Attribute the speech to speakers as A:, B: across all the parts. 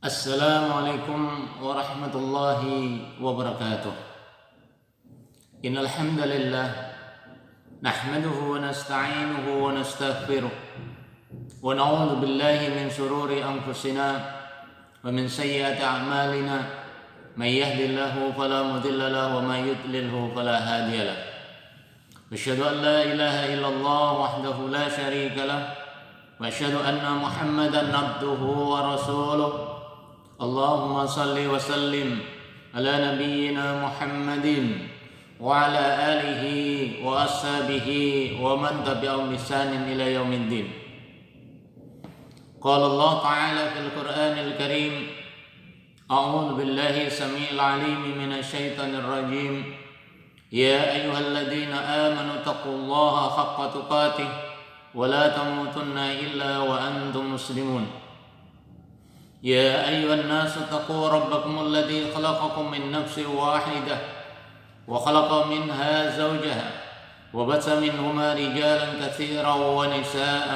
A: Assalamualaikum warahmatullahi wabarakatuh. Innal hamdalillah nahmaduhu wa nasta'inuhu wa nastaghfiruh wa na'udzu billahi min shururi anfusina wa min sayyiati a'malina may yahdihillahu fala mudilla lahu wa may yudlilhu fala hadiya lahu. Asyhadu an la ilaha illallah wahdahu la syarika lahu wa asyhadu anna Muhammadan abduhu wa rasuluh. Allahumma salli wa sallim ala nabiyyina Muhammadin wa ala alihi wa ashabihi wa man tabi'ahum bi ihsanin ila yaumiddin. Qala Allah Ta'ala fil Qur'anil Karim, a'udzu billahi samii'il 'aliim minasy syaithanir rajim. Ya ayyuhalladzina amanu taqullaha haqqa tuqatih wa la tamutunna illa wa antum muslimun. يا أيها الناس اتقوا ربكم الذي خلقكم من نفس واحدة وخلق منها زوجها وبث منهما رجالا كثيرا ونساء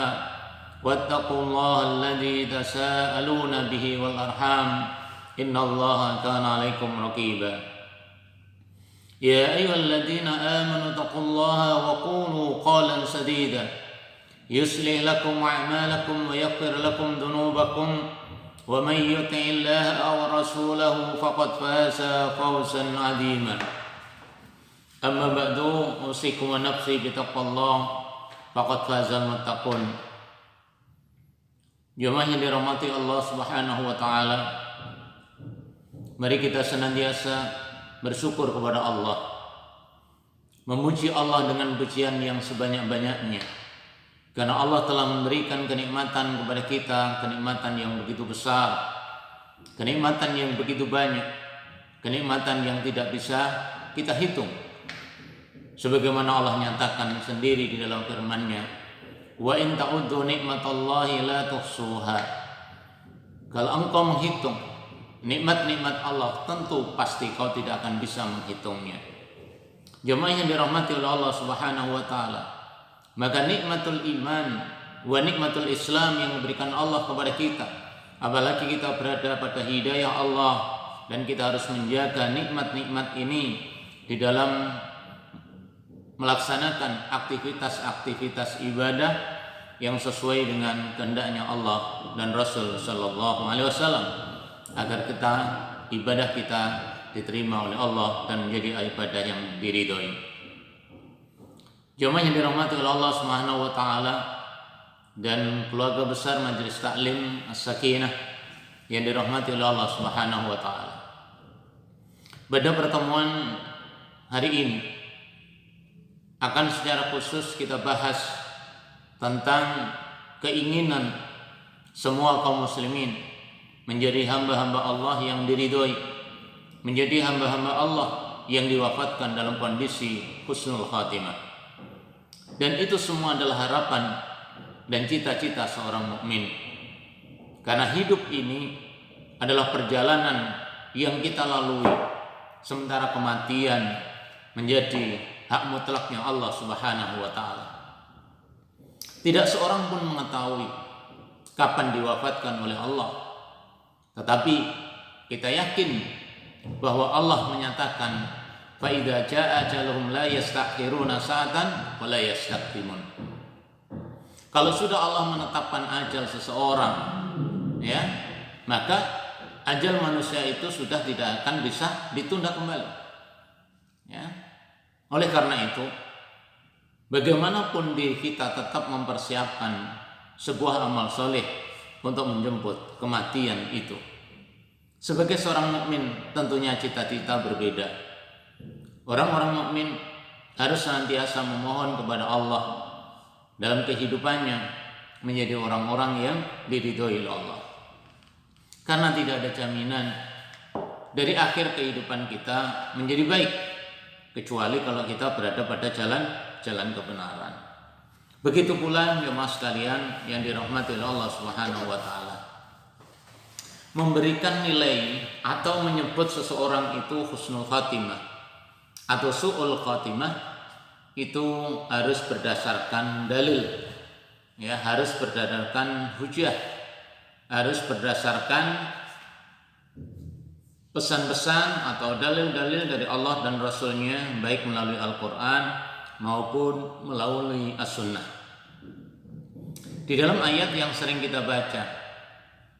A: واتقوا الله الذي تساءلون به والأرحام إن الله كان عليكم رقيبا يا أيها الذين آمنوا اتقوا الله وقولوا قولا سديدا يصلح لكم أعمالكم ويغفر لكم ذنوبكم ومن يطع الله ورسوله فقد فاز فوزا عظيما أما بعد أوصيكم ونفسي بتقوى الله فقد فاز المتقون. Jemaah yang dirahmati Allah Subhanahu wa taala, mari kita senantiasa bersyukur kepada Allah, memuji Allah dengan pujian yang sebanyak-banyaknya. Karena Allah telah memberikan kenikmatan kepada kita, kenikmatan yang begitu besar, kenikmatan yang begitu banyak, kenikmatan yang tidak bisa kita hitung. Sebagaimana Allah nyatakan sendiri di dalam firman-Nya, wa in ta'uddu nikmatallahi la tuhsuha. Kalau engkau menghitung nikmat-nikmat Allah, tentu pasti kau tidak akan bisa menghitungnya. Jemaah yang dirahmati oleh Allah Subhanahu wa taala, maka nikmatul iman wa nikmatul Islam yang diberikan Allah kepada kita, apalagi kita berada pada hidayah Allah, dan kita harus menjaga nikmat-nikmat ini di dalam melaksanakan aktivitas-aktivitas ibadah yang sesuai dengan kehendaknya Allah dan Rasul sallallahu alaihi wasallam, agar ibadah kita diterima oleh Allah dan menjadi ibadah yang diridhoi. Jemaah yang dirahmati oleh Allah Subhanahu wa taala dan keluarga besar Majelis Taklim As-Sakinah yang dirahmati oleh Allah Subhanahu wa taala. Pada pertemuan hari ini akan secara khusus kita bahas tentang keinginan semua kaum muslimin menjadi hamba-hamba Allah yang diridhoi, menjadi hamba-hamba Allah yang diwafatkan dalam kondisi husnul khatimah. Dan itu semua adalah harapan dan cita-cita seorang mukmin. Karena hidup ini adalah perjalanan yang kita lalui, sementara kematian menjadi hak mutlaknya Allah Subhanahu wa taala. Tidak seorang pun mengetahui kapan diwafatkan oleh Allah. Tetapi kita yakin bahwa Allah menyatakan, fa idza jaa ajaluhum la yastakhiruna sa'atan wa la yastaqdimun. Kalau sudah Allah menetapkan ajal seseorang, ya, maka ajal manusia itu sudah tidak akan bisa ditunda kembali. Ya. Oleh karena itu, bagaimanapun diri kita tetap mempersiapkan sebuah amal soleh untuk menjemput kematian itu. Sebagai seorang mukmin, tentunya cita-cita berbeda. Orang-orang mukmin harus senantiasa memohon kepada Allah dalam kehidupannya menjadi orang-orang yang diridhoi oleh Allah. Karena tidak ada jaminan dari akhir kehidupan kita menjadi baik kecuali kalau kita berada pada jalan kebenaran. Begitu pula jemaah sekalian yang dirahmati oleh Allah Subhanahu wa taala. Memberikan nilai atau menyebut seseorang itu husnul khatimah atau su'ul khatimah itu harus berdasarkan dalil, ya, harus berdasarkan hujah, harus berdasarkan pesan-pesan atau dalil-dalil dari Allah dan Rasul-Nya, baik melalui Al-Quran maupun melalui As-Sunnah. Di dalam ayat yang sering kita baca,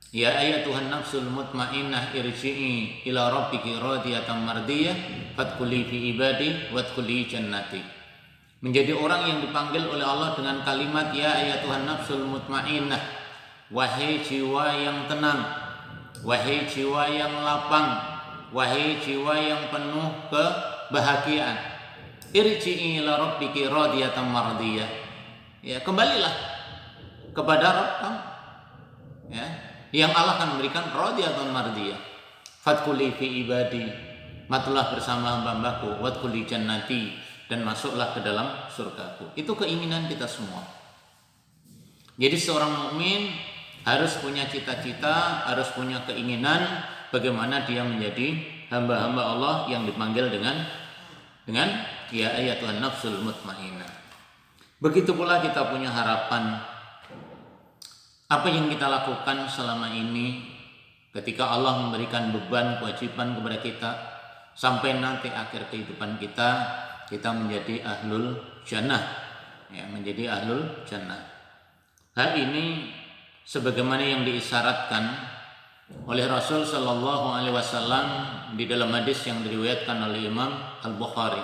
A: ya ayatuhan nafsul mutmainnah irji'i ila rabbiki radiyatan mardiyah fadkhuli fi ibadi wadkhuli jannati. Menjadi orang yang dipanggil oleh Allah dengan kalimat ya ayatuhan nafsul mutmainnah, wahai jiwa yang tenang, wahai jiwa yang lapang, wahai jiwa yang penuh kebahagiaan, irji'i ila rabbiki radiyatan mardiyah. Ya, kembalilah kepada Rabb kamu. Ya, yang Allah akan memberikan radiyatan mardiyah. Fadkhuli fi ibadi, matulah bersama hamba-hambaku, wadkhuli jannati, dan masuklah ke dalam surgaku. Itu keinginan kita semua. Jadi seorang mukmin harus punya cita-cita, harus punya keinginan bagaimana dia menjadi hamba-hamba Allah yang dipanggil dengan ya ayatuhan nafsul mutmainnah. Begitu pula kita punya harapan apa yang kita lakukan selama ini ketika Allah memberikan beban kewajiban kepada kita sampai nanti akhir kehidupan kita menjadi ahlul jannah, ya, menjadi ahlul jannah. Hal ini sebagaimana yang diisyaratkan oleh Rasul Shallallahu Alaihi Wasallam di dalam hadis yang diriwayatkan oleh Imam Al-Bukhari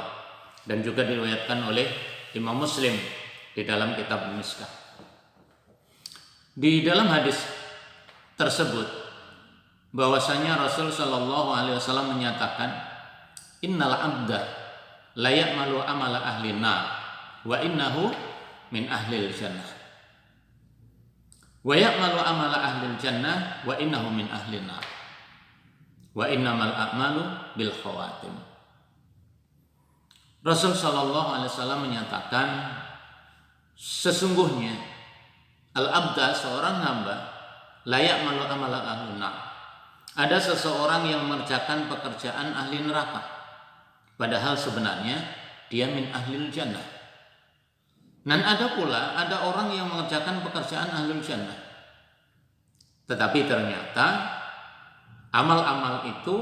A: dan juga diriwayatkan oleh Imam Muslim di dalam kitab Miskah. Di dalam hadis tersebut bahwasanya Rasul Shallallahu Alaihi Wasallam menyatakan, innal abda la ya'malu amala ahli nar wa innahu min ahlil jannah wa ya'malu amala ahlil jannah wa innahu min ahlin nar wa innamal a'malu bil khawatim. Rasul Shallallahu Alaihi Wasallam menyatakan sesungguhnya al-abda, seorang hamba, layak malu amala ahli nar. Ada seseorang yang mengerjakan pekerjaan ahli neraka, padahal sebenarnya dia min ahlil jannah. Dan ada pula orang yang mengerjakan pekerjaan ahlul jannah, tetapi ternyata amal-amal itu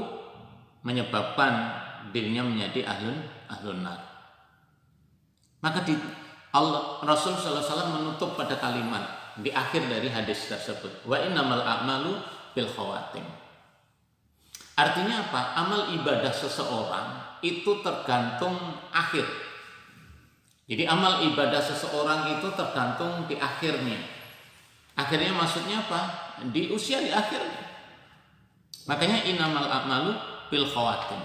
A: menyebabkan dirinya menjadi ahlun nar. Maka Rasul SAW menutup pada kalimat di akhir dari hadis tersebut, wa innamal a'malu bil khawatim. Artinya apa? Amal ibadah seseorang itu tergantung akhir. Jadi amal ibadah seseorang itu tergantung di akhirnya. Akhirnya maksudnya apa? Di usia di akhirnya. Makanya innamal a'malu bil khawatim.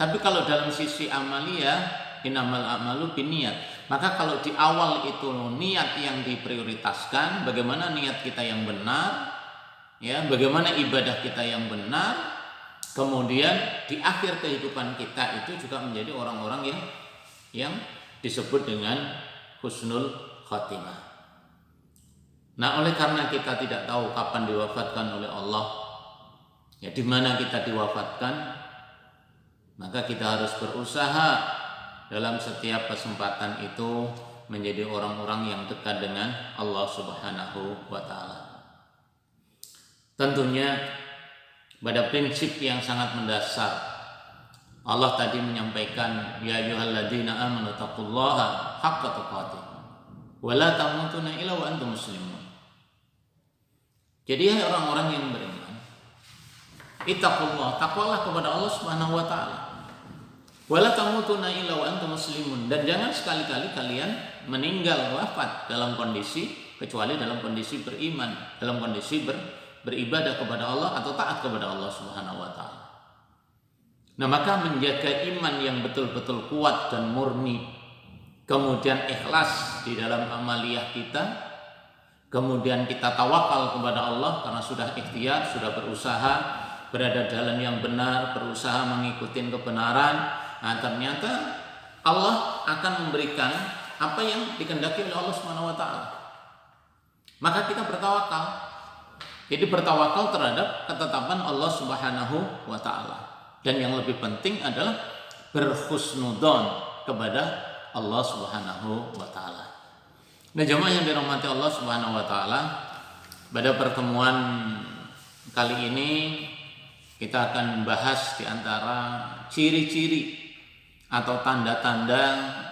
A: Tapi kalau dalam sisi amaliyah, innamal a'malu binniyat. Maka kalau di awal itu niat yang diprioritaskan, bagaimana niat kita yang benar, ya, bagaimana ibadah kita yang benar, kemudian di akhir kehidupan kita itu juga menjadi orang-orang yang disebut dengan husnul khatimah. Nah, oleh karena kita tidak tahu kapan diwafatkan oleh Allah, ya di mana kita diwafatkan, maka kita harus berusaha dalam setiap kesempatan itu menjadi orang-orang yang dekat dengan Allah Subhanahu wa Ta'ala. Tentunya pada prinsip yang sangat mendasar, Allah tadi menyampaikan, ya ayyuhalladzina amanu taqullaha haqqa tuqatih wa la tamutunna illa wa antum muslimun. Jadi orang-orang yang beriman, ittaqullah, takwalah kepada Allah Subhanahu wa Ta'ala. Wala tamutunna illa wa antum muslimun, dan jangan sekali-kali kalian meninggal wafat dalam kondisi kecuali dalam kondisi beriman, dalam kondisi beribadah kepada Allah atau taat kepada Allah Subhanahu wa Ta'ala. Nah, maka menjaga iman yang betul-betul kuat dan murni, kemudian ikhlas di dalam amaliyah kita, kemudian kita tawakal kepada Allah karena sudah ikhtiar, sudah berusaha berada dalam yang benar, berusaha mengikuti kebenaran. Nah, ternyata Allah akan memberikan apa yang dikehendaki oleh Allah Subhanahu wa Ta'ala. Maka kita bertawakal. Jadi bertawakal terhadap ketetapan Allah Subhanahu wa Ta'ala. Dan yang lebih penting adalah berhusnudzon kepada Allah Subhanahu wa Ta'ala. Nah, jemaah yang dirahmati Allah Subhanahu wa Ta'ala, pada pertemuan kali ini kita akan bahas di antara ciri-ciri atau tanda-tanda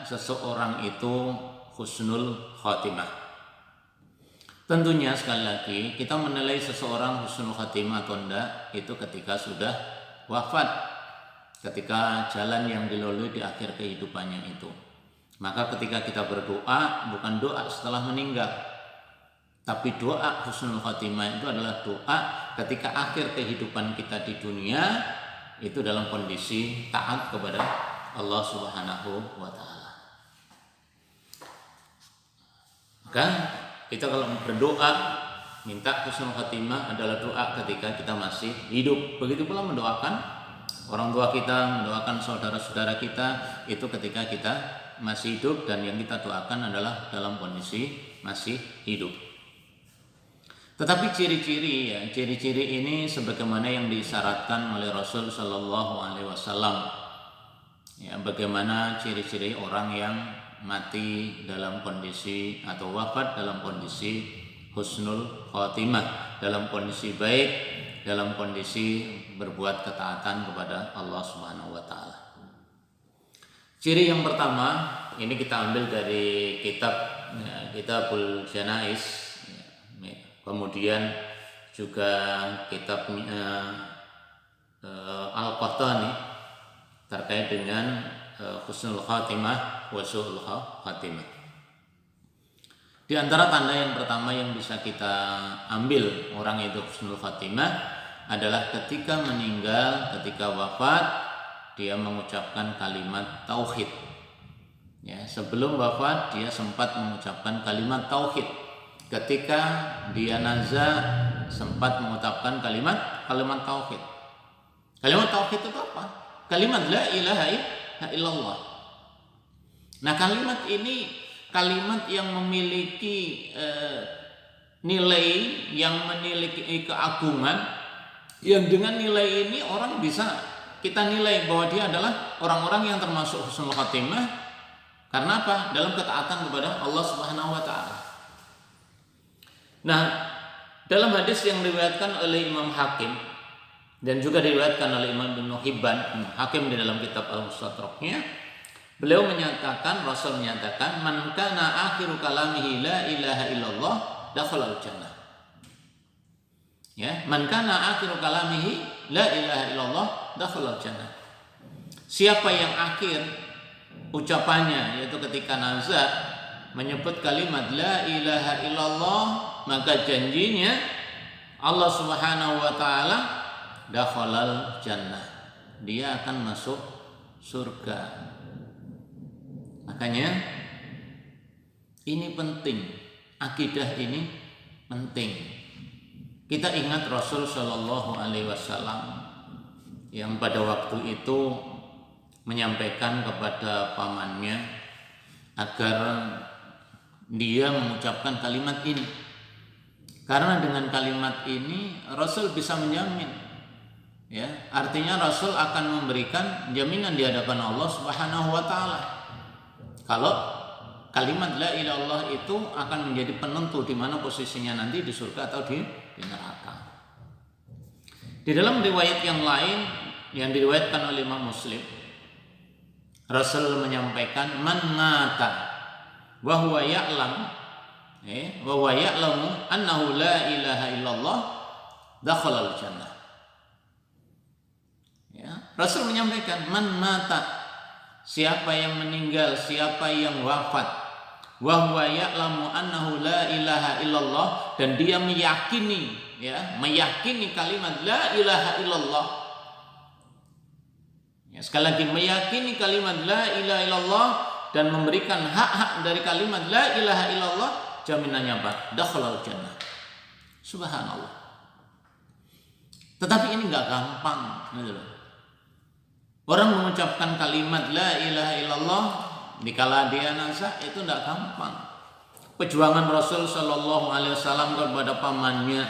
A: seseorang itu husnul khotimah. Tentunya sekali lagi kita menilai seseorang husnul khotimah atau enggak itu ketika sudah wafat, ketika jalan yang dilalui di akhir kehidupannya itu. Maka ketika kita berdoa, bukan doa setelah meninggal, tapi doa husnul khotimah itu adalah doa ketika akhir kehidupan kita di dunia itu dalam kondisi taat kepada Allah Subhanahu wa Ta'ala. Maka kita kalau berdoa minta husnul khotimah adalah doa ketika kita masih hidup. Begitu pula mendoakan orang tua kita, mendoakan saudara-saudara kita itu ketika kita masih hidup, dan yang kita doakan adalah dalam kondisi masih hidup. Tetapi ciri-ciri ini sebagaimana yang disyaratkan oleh Rasul Shallallahu Alaihi Wasallam. Ya, bagaimana ciri-ciri orang yang mati dalam kondisi atau wafat dalam kondisi husnul khotimah, dalam kondisi baik, dalam kondisi berbuat ketaatan kepada Allah Subhanahu wa Ta'ala. Ciri yang pertama ini kita ambil dari Kitabul Janaiz, kemudian juga kitab Al-Qahtani terkait dengan husnul khatimah wa su'ul khatimah. Di antara tanda yang pertama yang bisa kita ambil orang itu husnul khatimah adalah ketika meninggal, ketika wafat dia mengucapkan kalimat tauhid. Ya, sebelum wafat dia sempat mengucapkan kalimat tauhid. Ketika dia nazar sempat mengucapkan kalimat tauhid. Kalimat tauhid itu apa? Kalimat la ilaha illallah. Nah, kalimat ini kalimat yang memiliki nilai, yang memiliki keagungan, yang dengan nilai ini orang bisa kita nilai bahwa dia adalah orang-orang yang termasuk husnul khatimah. Karena apa? Dalam ketaatan kepada Allah Subhanahu wa Ta'ala. Nah, dalam hadis yang diriwayatkan oleh Imam Hakim dan juga diriwayatkan oleh Imam Ibnu Hibban, Hakim di dalam kitab Al-Mustadraknya, beliau menyatakan, Rasul menyatakan, man kana akhiru kalamihi la ilaha illallah dakhalal jannah. Ya, man kana akhiru kalamihi la ilaha illallah dakhalal jannah. Siapa yang akhir ucapannya yaitu ketika nazar menyebut kalimat la ilaha illallah, maka janjinya Allah Subhanahu wa Ta'ala dakhalal jannah, dia akan masuk surga. Makanya ini penting, akidah ini penting. Kita ingat Rasul Shallallahu Alaihi Wasallam yang pada waktu itu menyampaikan kepada pamannya agar dia mengucapkan kalimat ini, karena dengan kalimat ini Rasul bisa menjamin, ya, artinya Rasul akan memberikan jaminan di hadapan Allah Subhanahu wa Ta'ala kalau kalimat la ilaha illallah itu akan menjadi penentu di mana posisinya nanti di surga atau di neraka. Di dalam riwayat yang lain yang diriwayatkan oleh Imam Muslim, Rasul menyampaikan man mata wa huwa ya'lam annahu la ilaha illallah dakhalal jannah. Ya, Rasul menyampaikan man mata, siapa yang meninggal, siapa yang wafat, wa huwa ya'lamu annahu la ilaha illallah, dan dia meyakini, ya, meyakini kalimat la ilaha illallah. Ya, sekali lagi meyakini kalimat la ilaha illallah dan memberikan hak-hak dari kalimat la ilaha illallah, jaminannya apa? Dakhalal jannah. Subhanallah. Tetapi ini enggak gampang, gitu loh. Orang mengucapkan kalimat la ilaha illallah dikala dia nazar itu tidak gampang. Perjuangan Rasul Shallallahu Alaihi Wasallam kepada pamannya,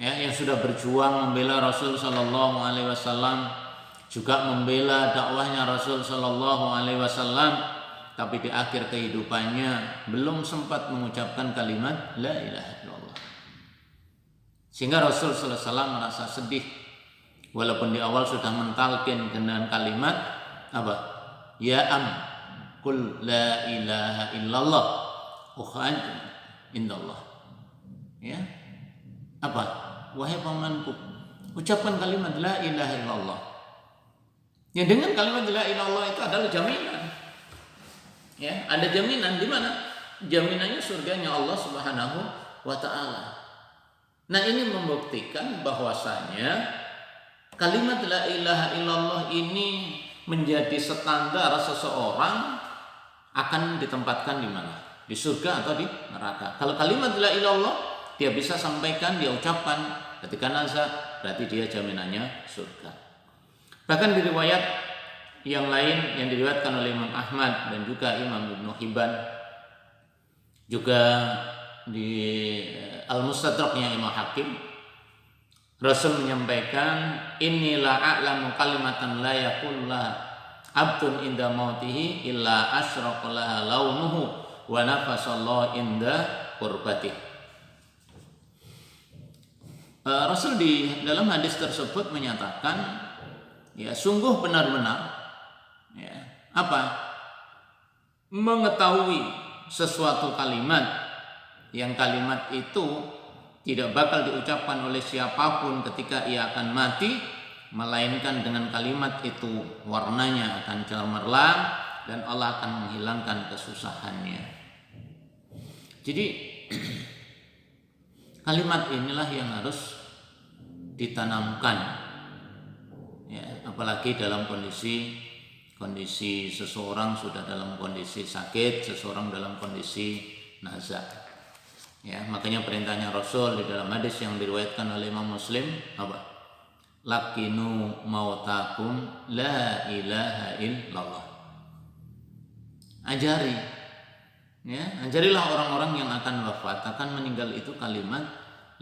A: ya, yang sudah berjuang membela Rasul Shallallahu Alaihi Wasallam, juga membela dakwahnya Rasul Shallallahu Alaihi Wasallam, tapi di akhir kehidupannya belum sempat mengucapkan kalimat la ilaha illallah. Sehingga Rasul Sallallahu Alaihi Wasallam merasa sedih Walaupun di awal sudah mentalkin dengan kalimat apa? Ya am qul la ilaha illallah ukhajju indallah. Ya. Apa? Wahai pamanku, ucapkan kalimat la ilaha illallah. Ya, dengan kalimat la ilaha illallah itu adalah jaminan. Ya, ada jaminan di mana? Jaminannya surganya Allah Subhanahu wa taala. Nah, ini membuktikan bahwasanya kalimat la ilaha illallah ini menjadi standar seseorang akan ditempatkan di mana? Di surga atau di neraka. Kalau kalimat la ilaha illallah dia bisa sampaikan, dia ucapkan ketika nazar, berarti dia jaminannya surga. Bahkan di riwayat yang lain yang diriwayatkan oleh Imam Ahmad dan juga Imam Ibnu Hibban, juga di Al-Mustadraknya Imam Hakim, Rasul menyampaikan, inilah a'lamu kalimatan la yaqullaha abdun inda mautihi illa asyraqalaha launuhu wa nafasallahu inda qurbatih. Rasul di dalam hadis tersebut menyatakan, ya, sungguh benar-benar, ya, apa? Mengetahui sesuatu kalimat yang kalimat itu tidak bakal diucapkan oleh siapapun ketika ia akan mati, melainkan dengan kalimat itu warnanya akan cemerlang dan Allah akan menghilangkan kesusahannya. Jadi kalimat inilah yang harus ditanamkan, ya, apalagi dalam kondisi seseorang sudah dalam kondisi sakit, seseorang dalam kondisi nazar. Ya, makanya perintahnya Rasul di dalam hadis yang diriwayatkan oleh Imam Muslim apa? Lakinu mautakum la ilaha illallah. Ajari, ya, ajarilah orang-orang yang akan wafat, akan meninggal itu kalimat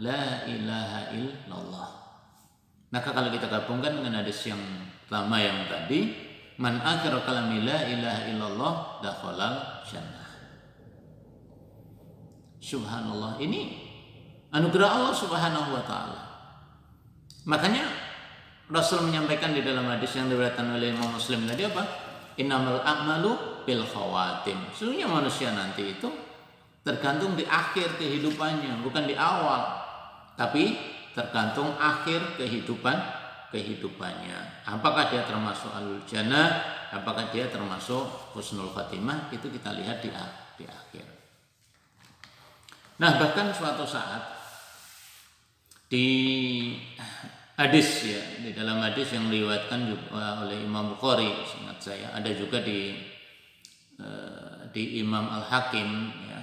A: la ilaha illallah. Maka kalau kita gabungkan dengan hadis yang pertama yang tadi, man akhira kalami la ilaha illallah dakhalal jannah. Subhanallah, ini anugerah Allah Subhanahu wa taala. Makanya Rasul menyampaikan di dalam hadis yang diriwayatkan oleh Imam Muslim tadi apa? Innamal a'malu bil khawatim. Sesungguhnya manusia nanti itu tergantung di akhir kehidupannya, bukan di awal. Tapi tergantung akhir kehidupannya. Apakah dia termasuk ahlul jannah, apakah dia termasuk husnul khatimah, itu kita lihat di akhir. Nah, bahkan suatu saat di hadis, ya, di dalam hadis yang diriwayatkan juga oleh Imam Bukhari, ingat saya, ada juga di Imam Al-Hakim, ya,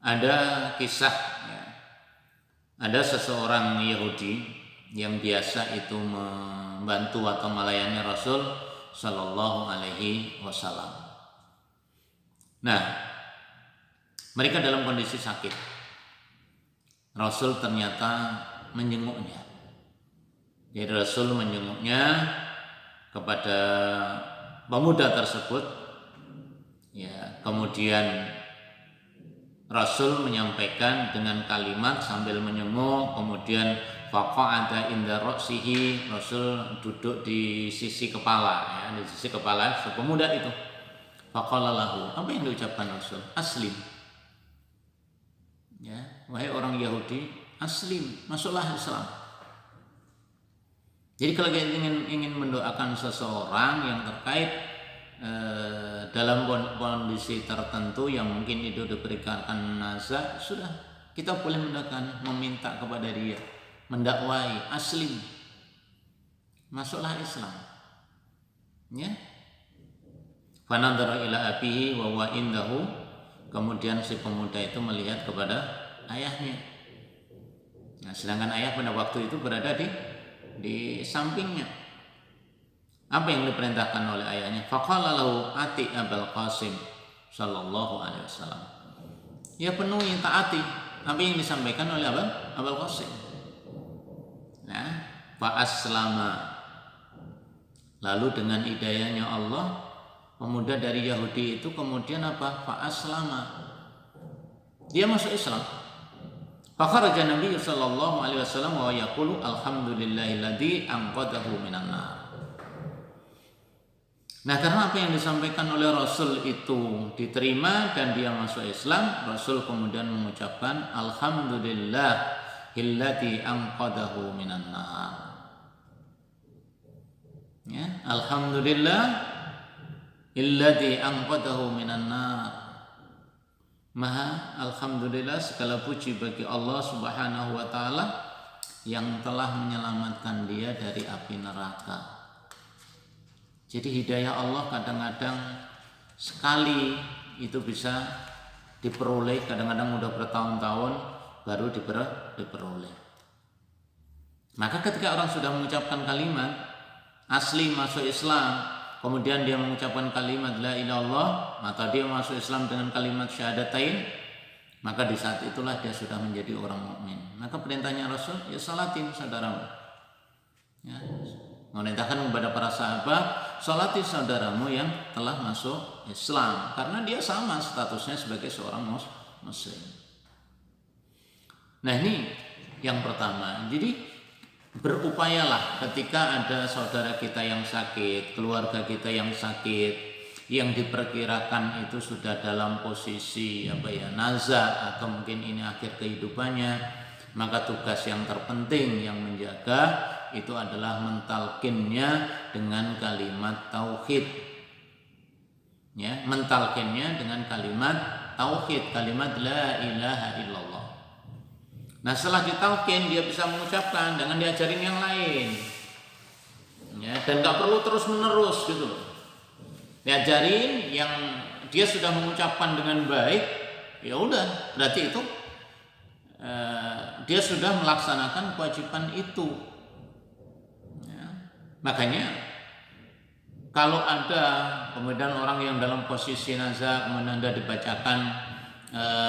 A: ada kisah, ya, ada seseorang Yahudi yang biasa itu membantu atau melayani Rasul Shallallahu Alaihi Wasallam. Nah, mereka dalam kondisi sakit. Rasul ternyata menjenguknya. Jadi Rasul menjenguknya kepada pemuda tersebut. Ya, kemudian Rasul menyampaikan dengan kalimat sambil menjenguk, kemudian faqa'ada inda ra'sihi, Rasul duduk di sisi kepala, ya, di sisi kepala pemuda itu. Faqala lahu, apa yang diucapkan Rasul? Aslim. Ya, wahai orang Yahudi, aslim, masuklah Islam. Jadi kalau kita ingin mendoakan seseorang yang terkait dalam kondisi tertentu yang mungkin itu diberikan nazar, sudah kita boleh mendoakan, meminta kepada dia, mendakwai, aslim, masuklah Islam. Ya. Fanadhara ila abihi wa huwa indahu. Kemudian si pemuda itu melihat kepada ayahnya. Nah, sedangkan ayah pada waktu itu berada di sampingnya. Apa yang diperintahkan oleh ayahnya? Faqala lahu ati Abul Qasim sallallahu alaihi wasallam. Ya, penuhi, taati apa yang disampaikan oleh Abul Qasim. Nah, fa aslama. Lalu dengan hidayahnya Allah, pemuda dari Yahudi itu kemudian apa? Fa aslama. Dia masuk Islam. Fakharaja Nabi sallallahu alaihi wasallam wa yaqulu alhamdulillahilladzi anqadhahu minan nar. Nah, karena apa yang disampaikan oleh Rasul itu diterima dan dia masuk Islam, Rasul kemudian mengucapkan alhamdulillahilladzi anqadhahu minan nar. Ya, alhamdulillahilladzi anqadhahu minan nar. Maha alhamdulillah, segala puji bagi Allah Subhanahu wa taala yang telah menyelamatkan dia dari api neraka. Jadi hidayah Allah kadang-kadang sekali itu bisa diperoleh, kadang-kadang udah bertahun-tahun baru diperoleh. Maka ketika orang sudah mengucapkan kalimat asli masuk Islam, kemudian dia mengucapkan kalimat la ilaha illallah, maka dia masuk Islam dengan kalimat syahadatain, maka di saat itulah dia sudah menjadi orang mukmin. Maka perintahnya Rasul, ya salatin saudaramu. Ya, memerintahkan kepada para sahabat, salati saudaramu yang telah masuk Islam, karena dia sama statusnya sebagai seorang muslim. Nah, ini yang pertama. Jadi berupayalah ketika ada saudara kita yang sakit, keluarga kita yang sakit, yang diperkirakan itu sudah dalam posisi nazar atau mungkin ini akhir kehidupannya, maka tugas yang terpenting yang menjaga itu adalah mentalkinnya dengan kalimat tauhid. Ya, mentalkinnya dengan kalimat tauhid, kalimat la ilaha illallah. Nah, setelah ditalkin dia bisa mengucapkan dengan diajarin yang lain. Ya, dan gak perlu terus menerus gitu. Diajarin yang dia sudah mengucapkan dengan baik, ya udah, berarti itu dia sudah melaksanakan kewajiban itu. Makanya kalau ada kemudian orang yang dalam posisi nazar kemudian Anda dibacakan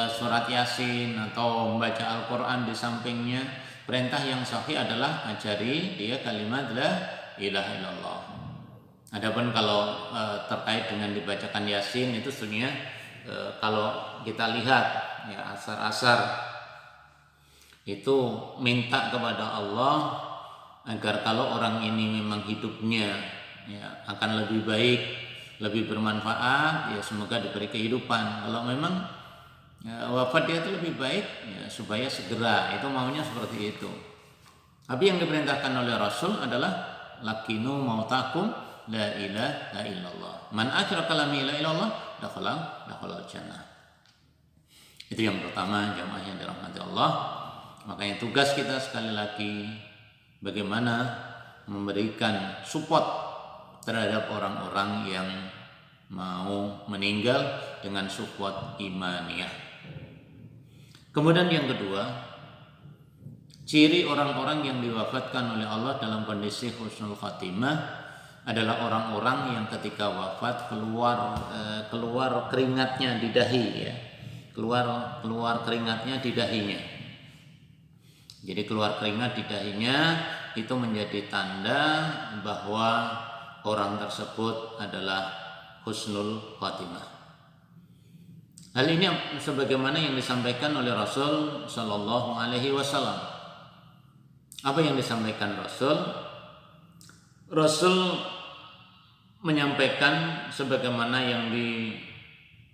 A: surat Yasin atau membaca Al-Quran di sampingnya, perintah yang sahih adalah ajari dia kalimat la ilaha illallah. Adapun kalau terkait dengan dibacakan Yasin itu sebenarnya kalau kita lihat ya asar-asar itu minta kepada Allah agar kalau orang ini memang hidupnya ya akan lebih baik, lebih bermanfaat, ya semoga diberi kehidupan. Kalau memang ya, wafat dia itu lebih baik, ya supaya segera, itu maunya seperti itu. Tapi yang diperintahkan oleh Rasul adalah lakinu mautakum la ilaha illallah. Man asyraka la ilaha illallah dakhala jannah. Itu yang pertama, jamaah yang dirahmati Allah. Makanya tugas kita sekali lagi bagaimana memberikan support terhadap orang-orang yang mau meninggal dengan support imaniyah. Kemudian yang kedua, ciri orang-orang yang diwafatkan oleh Allah dalam kondisi husnul khatimah adalah orang-orang yang ketika wafat keluar keringatnya di dahi, ya. Keluar keringatnya di dahinya. Jadi keluar keringat di dahinya itu menjadi tanda bahwa orang tersebut adalah husnul khatimah. Hal ini sebagaimana yang disampaikan oleh Rasul Shallallahu Alaihi Wasallam. Apa yang disampaikan Rasul? Rasul menyampaikan sebagaimana yang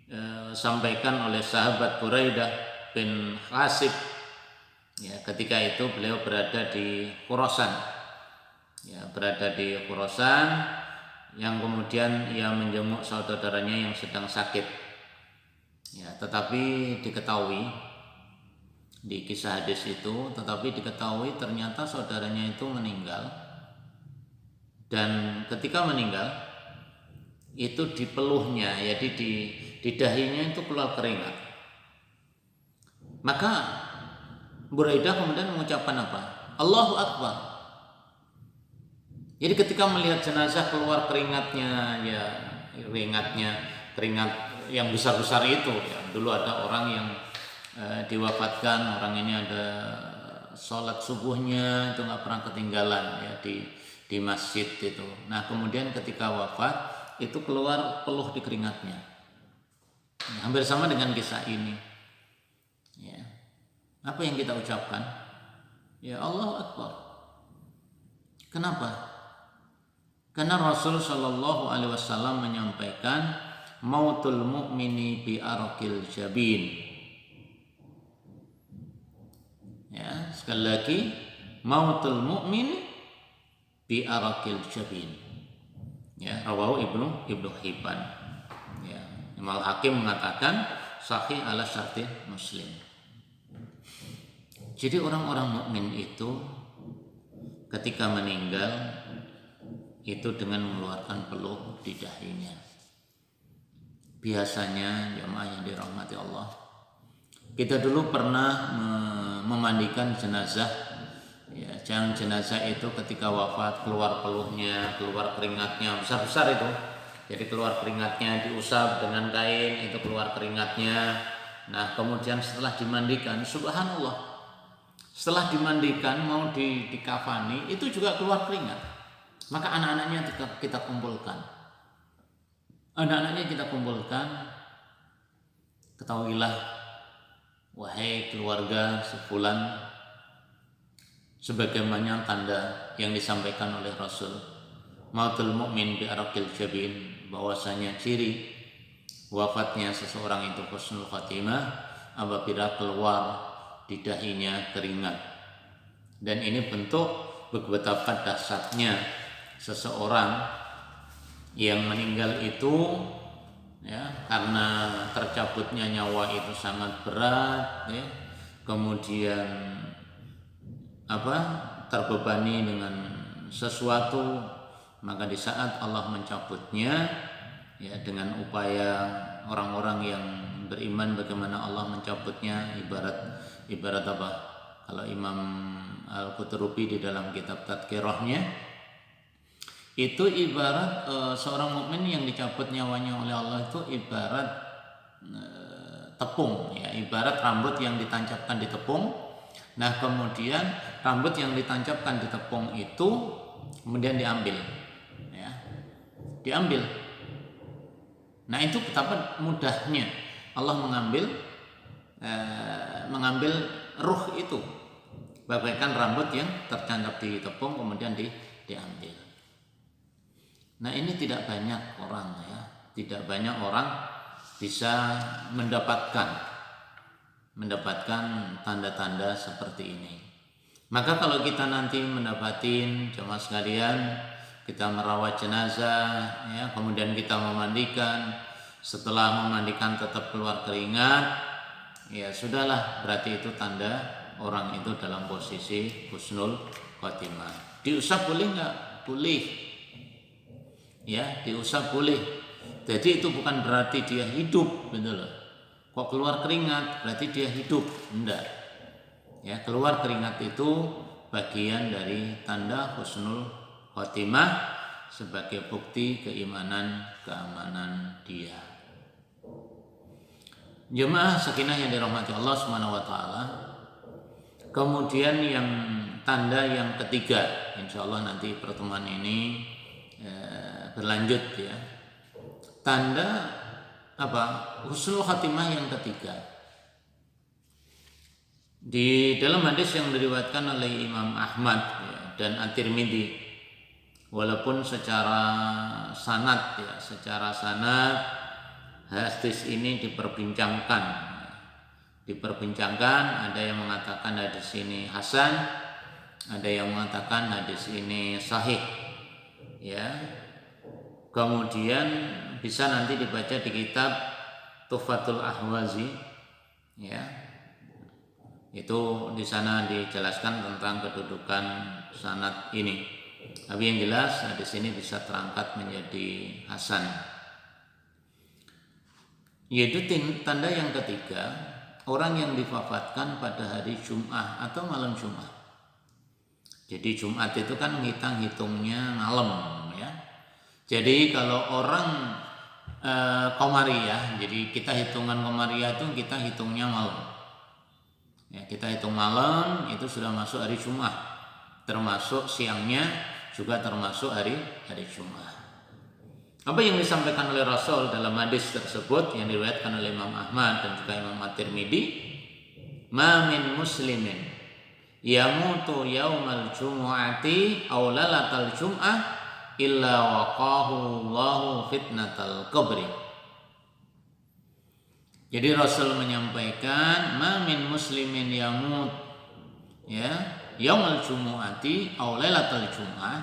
A: disampaikan oleh sahabat Buraidah bin Hasib. Ya, ketika itu beliau berada di Khurasan. Ya, berada di Khurasan yang kemudian ia menjenguk saudaranya yang sedang sakit. Ya, tetapi diketahui di kisah hadis itu, diketahui ternyata saudaranya itu meninggal. Dan ketika meninggal itu di peluhnya, jadi di dahinya itu keluar keringat. Maka Buraidah kemudian mengucapkan apa? Allahu Akbar. Jadi ketika melihat jenazah keluar keringat yang besar-besar itu, ya, dulu ada orang yang diwafatkan, orang ini ada sholat subuhnya itu nggak pernah ketinggalan ya di masjid itu. Nah kemudian ketika wafat itu keluar peluh di keringatnya. Ya, hampir sama dengan kisah ini. Ya. Apa yang kita ucapkan? Ya Allahu Akbar. Kenapa? Karena Rasul Shallallahu Alaihi Wasallam menyampaikan mautul mu'mini bi arqil jabin. Ya, sekali lagi mautul mu'min bi arqil jabin. Ya, rawahu Ibnu Hibban. Ya, Imam Hakim mengatakan sahih ala syarti Muslim. Jadi orang-orang mukmin itu ketika meninggal itu dengan mengeluarkan peluh di dahinya. Biasanya jemaah yang dirahmati Allah, kita dulu pernah memandikan jenazah. Ya, jangan jenazah itu ketika wafat keluar peluhnya, keluar keringatnya besar-besar itu. Jadi keluar keringatnya diusap dengan kain, itu keluar keringatnya. Nah, kemudian setelah dimandikan, subhanallah, setelah dimandikan mau dikafani itu juga keluar keringat. Maka anak-anaknya kita kumpulkan. Anak-anaknya kita kumpulkan. Ketahuilah, wahai keluarga sefulan, sebagaimana tanda yang disampaikan oleh Rasul, mautul mu'min bi arqil jabin, bahwasanya ciri wafatnya seseorang itu husnul khatimah apabila keluar di dahinya keringat. Dan ini bentuk betapa dahsyatnya seseorang yang meninggal itu, ya, karena tercabutnya nyawa itu sangat berat, ya, kemudian terbebani dengan sesuatu, maka di saat Allah mencabutnya, ya, dengan upaya orang-orang yang beriman, bagaimana Allah mencabutnya, ibarat apa? Kalau Imam Al-Qurtubi di dalam kitab Tadkirahnya itu ibarat seorang mukmin yang dicabut nyawanya oleh Allah itu ibarat tepung, ya, ibarat rambut yang ditancapkan di tepung. Nah, kemudian rambut yang ditancapkan di tepung itu kemudian diambil, ya, diambil. Nah, itu betapa mudahnya Allah mengambil ruh itu, bagaikan rambut yang tertancap di tepung kemudian diambil. Nah, ini tidak banyak orang, ya, tidak banyak orang bisa mendapatkan tanda-tanda seperti ini. Maka kalau kita nanti mendapatin jemaah sekalian, kita merawat jenazah, ya, kemudian kita memandikan, setelah memandikan tetap keluar keringat, ya sudahlah, berarti itu tanda orang itu dalam posisi husnul khotimah. Diusap boleh nggak? Boleh. Ya, diusap boleh. Jadi itu bukan berarti dia hidup, betul loh. Kok keluar keringat berarti dia hidup? Enggak. Ya, keluar keringat itu bagian dari tanda husnul khotimah sebagai bukti keamanan dia. Jemaah sakinah yang dirahmati Allah Subhanahu wa taala. Kemudian yang tanda yang ketiga, insyaallah nanti pertemuan ini berlanjut, ya. Tanda husnul khatimah yang ketiga. Di dalam hadis yang diriwayatkan oleh Imam Ahmad, ya, dan At-Tirmidzi, walaupun secara sanad hadis ini diperbincangkan, ada yang mengatakan hadis ini hasan, ada yang mengatakan hadis ini sahih, ya. Kemudian bisa nanti dibaca di kitab Tuhfatul Ahwazi, ya. Itu di sana dijelaskan tentang kedudukan sanad ini. Tapi yang jelas hadis ini bisa terangkat menjadi hasan. Yaitu tanda yang ketiga, orang yang diwafatkan pada hari Jumat atau malam Jumat. Jadi Jumat itu kan hitungnya malam, ya. Jadi kalau orang Komariah, jadi kita hitungan Komariah itu kita hitungnya malam. Ya, kita hitung malam itu sudah masuk hari Jumat, termasuk siangnya juga termasuk hari Jumat. Apa yang disampaikan oleh Rasul dalam hadis tersebut yang diriwayatkan oleh Imam Ahmad dan juga Imam At-Tirmidzi, ma min muslimin yamutu yaumal jumu'ati aw lalatal jum'ah illa waqahu Allahu fitnatal qabri. Jadi Rasul menyampaikan ma min muslimin yamut yaumal jumu'ati aw lalatal jum'ah,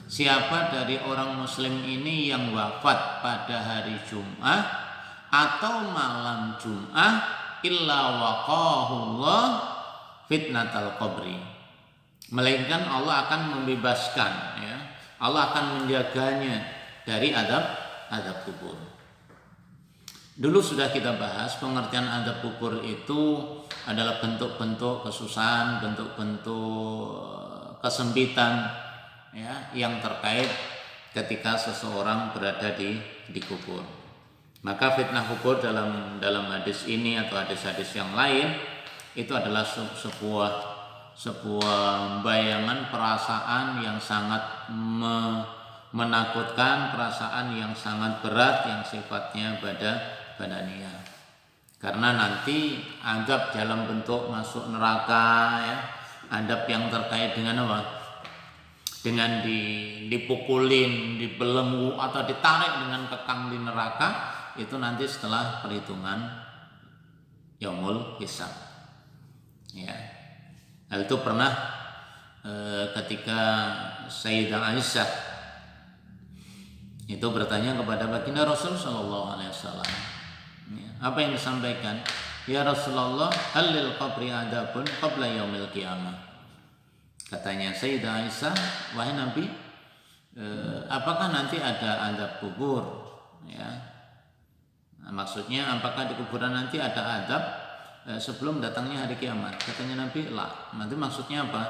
A: siapa dari orang muslim ini yang wafat pada hari Jumat atau malam Jumat, illa waqahullah fitnatal qabri, melainkan Allah akan membebaskan, Allah akan menjaganya dari adab kubur. Dulu sudah kita bahas pengertian adab kubur itu adalah bentuk-bentuk kesusahan, bentuk-bentuk kesempitan yang terkait ketika seseorang berada di kubur. Maka fitnah kubur dalam hadis ini atau hadis-hadis yang lain itu adalah sebuah bayangan perasaan yang sangat menakutkan, perasaan yang sangat berat yang sifatnya badaniyah. Karena nanti azab dalam bentuk masuk neraka, azab yang terkait dengan apa? Dengan dipukulin, dibelenggu atau ditarik dengan kekang di neraka, itu nanti setelah perhitungan yaumul hisab. Hal itu pernah ketika Sayyidah Aisyah itu bertanya kepada baginda Rasul sallallahu alaihi wasallam. Apa yang disampaikan? Ya Rasulullah, halil qabri adabun qabla yaumil qiyamah. Katanya Sayyidah Aisyah, wahai Nabi, apakah nanti ada azab kubur? Maksudnya apakah di kuburan nanti ada azab sebelum datangnya hari kiamat? Katanya Nabi, lah. Nanti maksudnya apa?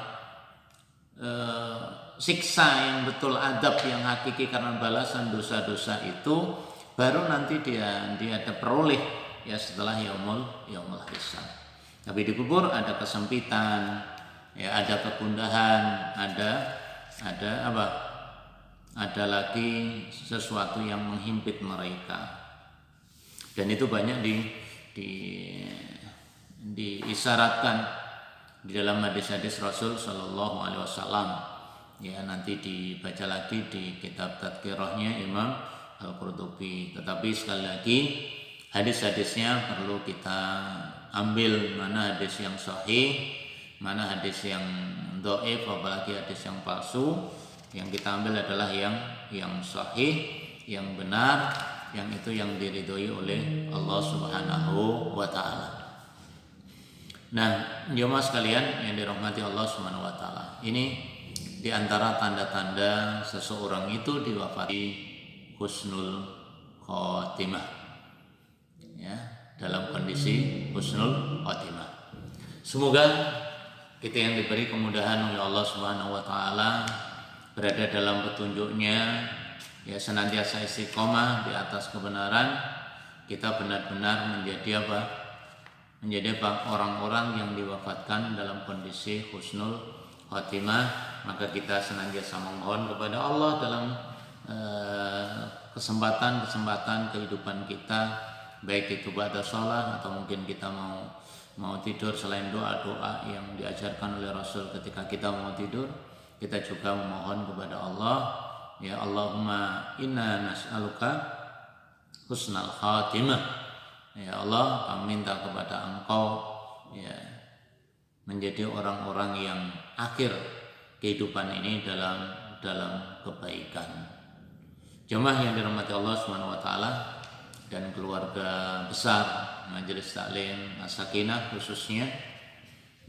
A: Siksa yang betul, azab yang hakiki karena balasan dosa-dosa itu baru nanti dia peroleh setelah yaumul hisab. Tapi di kubur ada kesempitan, ada kegundahan, ada apa? Ada lagi sesuatu yang menghimpit mereka. Dan itu banyak diisyaratkan di dalam hadis-hadis Rasul sallallahu alaihi wasallam. Nanti dibaca lagi di kitab Tadhkirahnya Imam Al-Qurtubi. Tetapi sekali lagi hadis-hadisnya perlu kita ambil, mana hadis yang sahih, mana hadis yang dhaif, apalagi hadis yang palsu. Yang kita ambil adalah yang sahih, yang benar, yang itu yang diridhoi oleh Allah Subhanahu wa taala. Nah, jemaah sekalian yang dirahmati Allah Subhanahu wa taala, ini di antara tanda-tanda seseorang itu diwafati husnul khotimah, dalam kondisi husnul khotimah. Semoga kita yang diberi kemudahan oleh Allah Subhanahu wa taala berada dalam petunjuknya, senantiasa istiqomah di atas kebenaran, kita benar-benar menjadi orang-orang yang diwafatkan dalam kondisi husnul khotimah. Maka kita senantiasa memohon kepada Allah dalam kesempatan kehidupan kita, baik itu ba'da shalah atau mungkin kita mau tidur, selain doa-doa yang diajarkan oleh Rasul ketika kita mau tidur, kita juga memohon kepada Allah, ya Allahumma inna nas'aluka husnal khatimah. Ya Allah, kami minta kepada Engkau menjadi orang-orang yang akhir kehidupan ini dalam kebaikan. Jemaah yang dirahmati Allah Subhanahu wa taala dan keluarga besar Majelis Taklim As-Sakinah khususnya,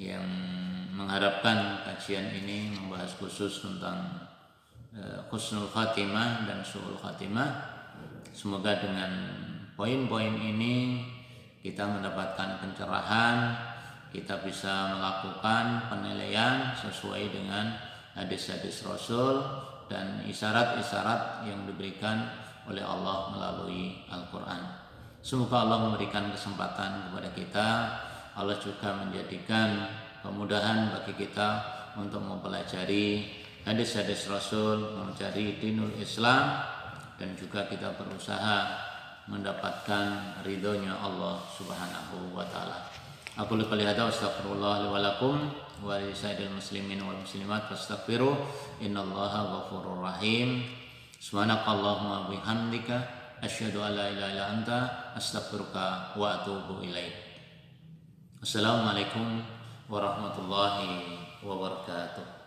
A: yang mengharapkan kajian ini membahas khusus tentang husnul khatimah dan su'ul khatimah. Semoga dengan poin-poin ini kita mendapatkan pencerahan, kita bisa melakukan penilaian sesuai dengan hadis-hadis Rasul dan isyarat-isyarat yang diberikan oleh Allah melalui Al-Quran. Semoga Allah memberikan kesempatan kepada kita, Allah juga menjadikan kemudahan bagi kita untuk mempelajari hadis-hadis Rasul, mencari dinul Islam, dan juga kita berusaha mendapatkan ridhonya Allah Subhanahu wa taala. Aku qouli hadza wa astaghfirullah li wa lakum wa li sairil muslimin wal muslimat fastaghfiruh innallaha ghafurur rahim. Subhanakallahumma bihamdika asyhadu an la ilaha illa anta astaghfiruka wa atubu ilaik. Assalamualaikum warahmatullahi wabarakatuh.